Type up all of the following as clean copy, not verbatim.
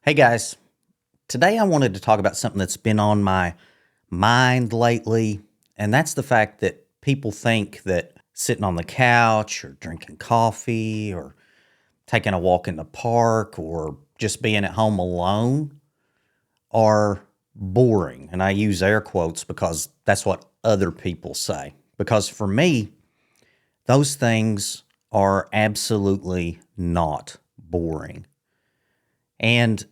Hey guys, today I wanted to talk about something that's been on my mind lately, and that's the fact that people think that sitting on the couch or drinking coffee or taking a walk in the park or just being at home alone are boring. And I use air quotes because that's what other people say. Because for me, those things are absolutely not boring. And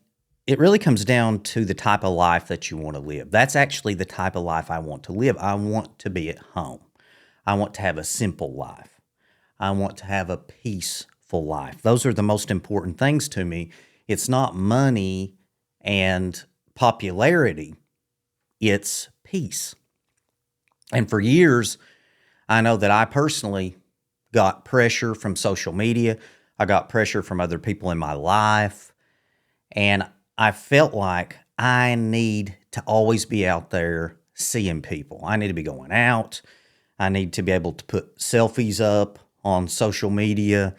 it really comes down to the type of life that you want to live. That's actually the type of life I want to live. I want to be at home. I want to have a simple life. I want to have a peaceful life. Those are the most important things to me. It's not money and popularity, it's peace. And for years, I know that I personally got pressure from social media. I got pressure from other people in my life. And I felt like I need to always be out there seeing people. I need to be going out. I need to be able to put selfies up on social media.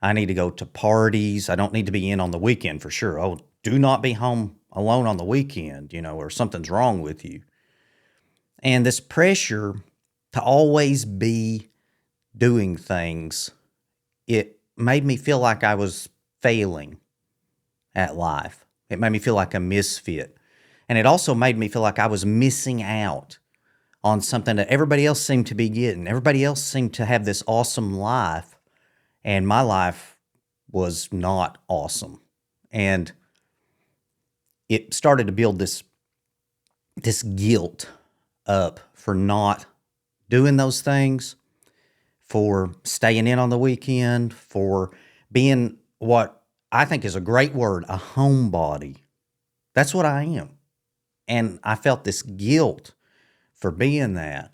I need to go to parties. I don't need to be in on the weekend for sure. Oh, do not be home alone on the weekend, or something's wrong with you. And this pressure to always be doing things, it made me feel like I was failing at life. It made me feel like a misfit. And it also made me feel like I was missing out on something that everybody else seemed to be getting. Everybody else seemed to have this awesome life, and my life was not awesome. And it started to build this guilt up for not doing those things, for staying in on the weekend, for being what I think is a great word, a homebody. That's what I am. And I felt this guilt for being that.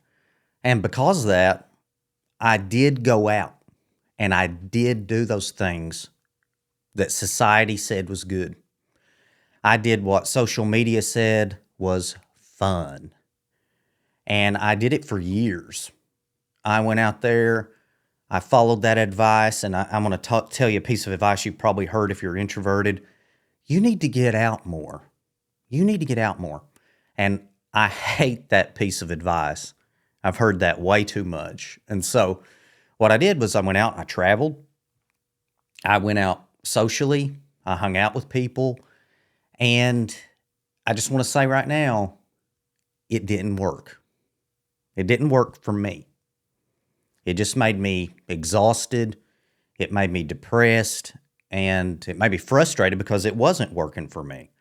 And because of that, I did go out and I did do those things that society said was good. I did what social media said was fun. And I did it for years. I went out there, I followed that advice, and I'm going to tell you a piece of advice you've probably heard if you're introverted. You need to get out more. You need to get out more. And I hate that piece of advice. I've heard that way too much. And so what I did was I went out, I traveled, I went out socially, I hung out with people, and I just want to say right now, it didn't work. It didn't work for me. It just made me exhausted. It made me depressed, and it made me frustrated because it wasn't working for me.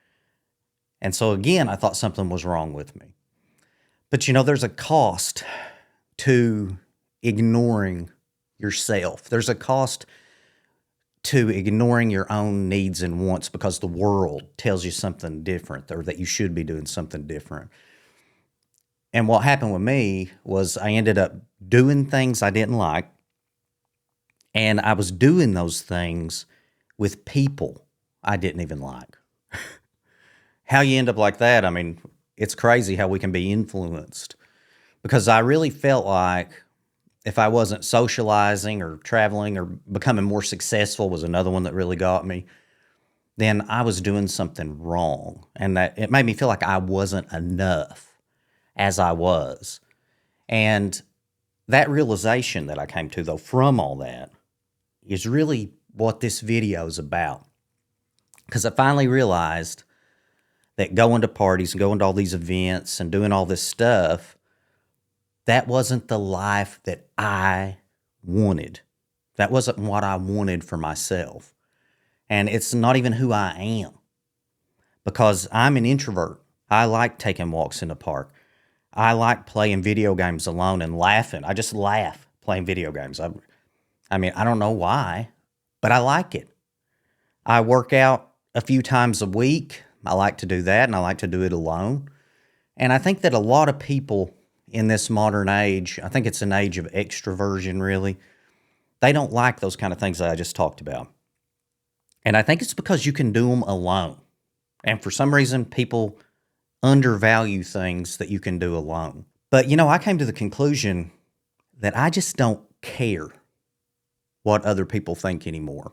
And so again, I thought something was wrong with me. But there's a cost to ignoring yourself. There's a cost to ignoring your own needs and wants because the world tells you something different or that you should be doing something different. And what happened with me was I ended up doing things I didn't like, and I was doing those things with people I didn't even like. How you end up like that, I mean, it's crazy how we can be influenced, because I really felt like if I wasn't socializing or traveling or becoming more successful was another one that really got me, then I was doing something wrong. And that it made me feel like I wasn't enough as I was. And that realization that I came to, though, from all that is really what this video is about. Because I finally realized that going to parties and going to all these events and doing all this stuff, that wasn't the life that I wanted. That wasn't what I wanted for myself. And it's not even who I am, because I'm an introvert. I like taking walks in the park. I like playing video games alone and laughing. I just laugh playing video games. I mean, I don't know why, but I like it. I work out a few times a week. I like to do that, and I like to do it alone. And I think that a lot of people in this modern age, I think it's an age of extroversion, really, they don't like those kind of things that I just talked about. And I think it's because you can do them alone. And for some reason, people undervalue things that you can do alone. But, I came to the conclusion that I just don't care what other people think anymore.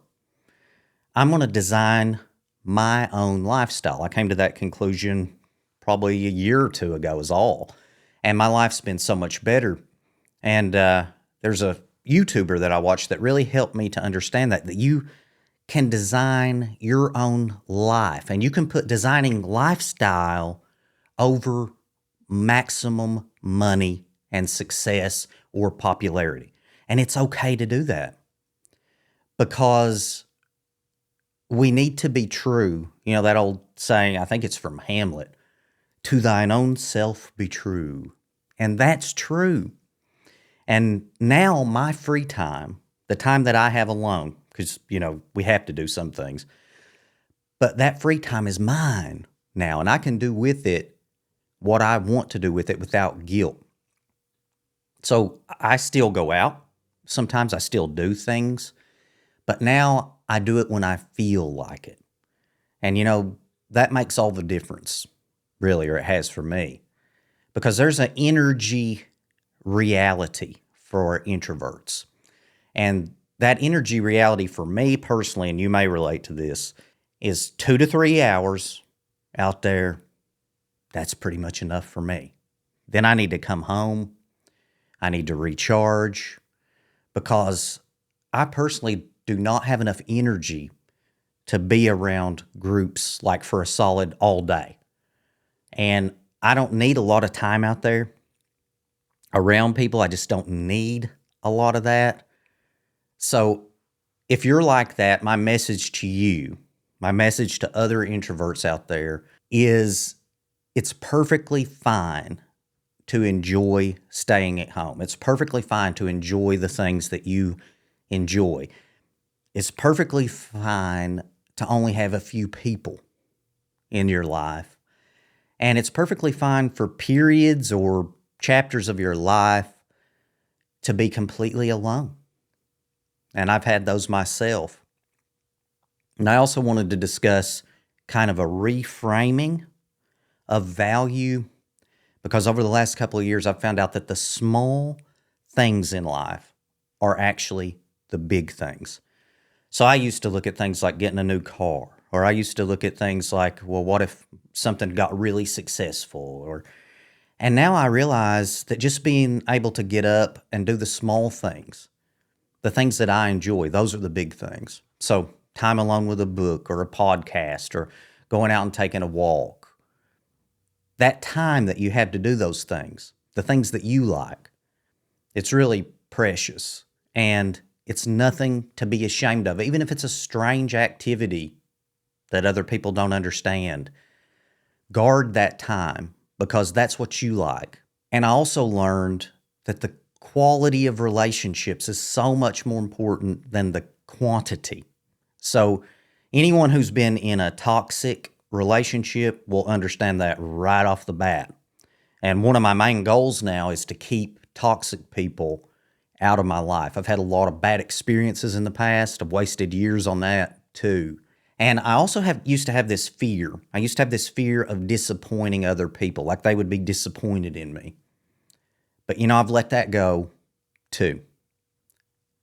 I'm going to design my own lifestyle. I came to that conclusion probably a year or two ago is all. And my life's been so much better. And there's a YouTuber that I watch that really helped me to understand that you can design your own life. And you can put designing lifestyle over maximum money and success or popularity. And it's okay to do that because we need to be true. You know, that old saying, I think it's from Hamlet, to thine own self be true. And that's true. And now my free time, the time that I have alone, because, you know, we have to do some things, but that free time is mine now. And I can do with it what I want to do with it without guilt. So I still go out. Sometimes I still do things, but now I do it when I feel like it. And, you know, that makes all the difference, really, or it has for me, because there's an energy reality for introverts. And that energy reality for me personally, and you may relate to this, is 2 to 3 hours out there. That's pretty much enough for me. Then I need to come home. I need to recharge because I personally do not have enough energy to be around groups like for a solid all day. And I don't need a lot of time out there around people. I just don't need a lot of that. So if you're like that, my message to you, my message to other introverts out there is it's perfectly fine to enjoy staying at home. It's perfectly fine to enjoy the things that you enjoy. It's perfectly fine to only have a few people in your life. And it's perfectly fine for periods or chapters of your life to be completely alone. And I've had those myself. And I also wanted to discuss kind of a reframing of value, because over the last couple of years, I've found out that the small things in life are actually the big things. So I used to look at things like getting a new car, or I used to look at things like, well, what if something got really successful? And now I realize that just being able to get up and do the small things, the things that I enjoy, those are the big things. So time alone with a book or a podcast or going out and taking a walk. That time that you have to do those things, the things that you like, it's really precious. And it's nothing to be ashamed of, even if it's a strange activity that other people don't understand. Guard that time because that's what you like. And I also learned that the quality of relationships is so much more important than the quantity. So anyone who's been in a toxic relationship will understand that right off the bat. And one of my main goals now is to keep toxic people out of my life. I've had a lot of bad experiences in the past. I've wasted years on that too. And I also used to have this fear. I used to have this fear of disappointing other people, like they would be disappointed in me. But, you know, I've let that go too.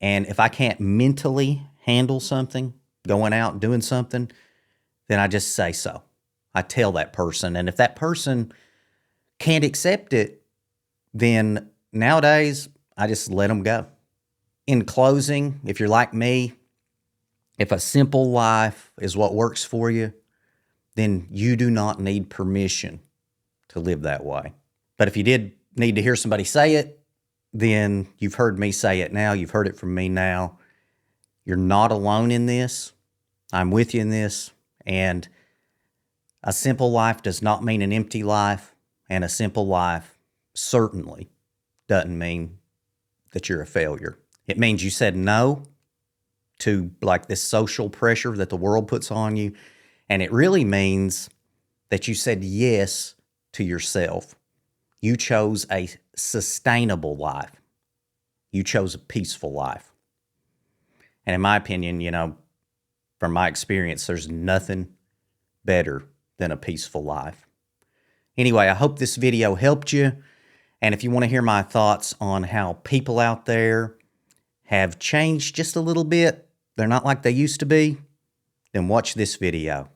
And if I can't mentally handle something, going out and doing something, then I just say so. I tell that person. And if that person can't accept it, then nowadays I just let them go. In closing, if you're like me, if a simple life is what works for you, then you do not need permission to live that way. But if you did need to hear somebody say it, then you've heard me say it now. You've heard it from me now. You're not alone in this. I'm with you in this. And a simple life does not mean an empty life. And a simple life certainly doesn't mean that you're a failure. It means you said no to like this social pressure that the world puts on you. And it really means that you said yes to yourself. You chose a sustainable life. You chose a peaceful life. And in my opinion, you know, from my experience, there's nothing better than a peaceful life. Anyway, I hope this video helped you. And if you want to hear my thoughts on how people out there have changed just a little bit, they're not like they used to be, then watch this video.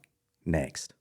next.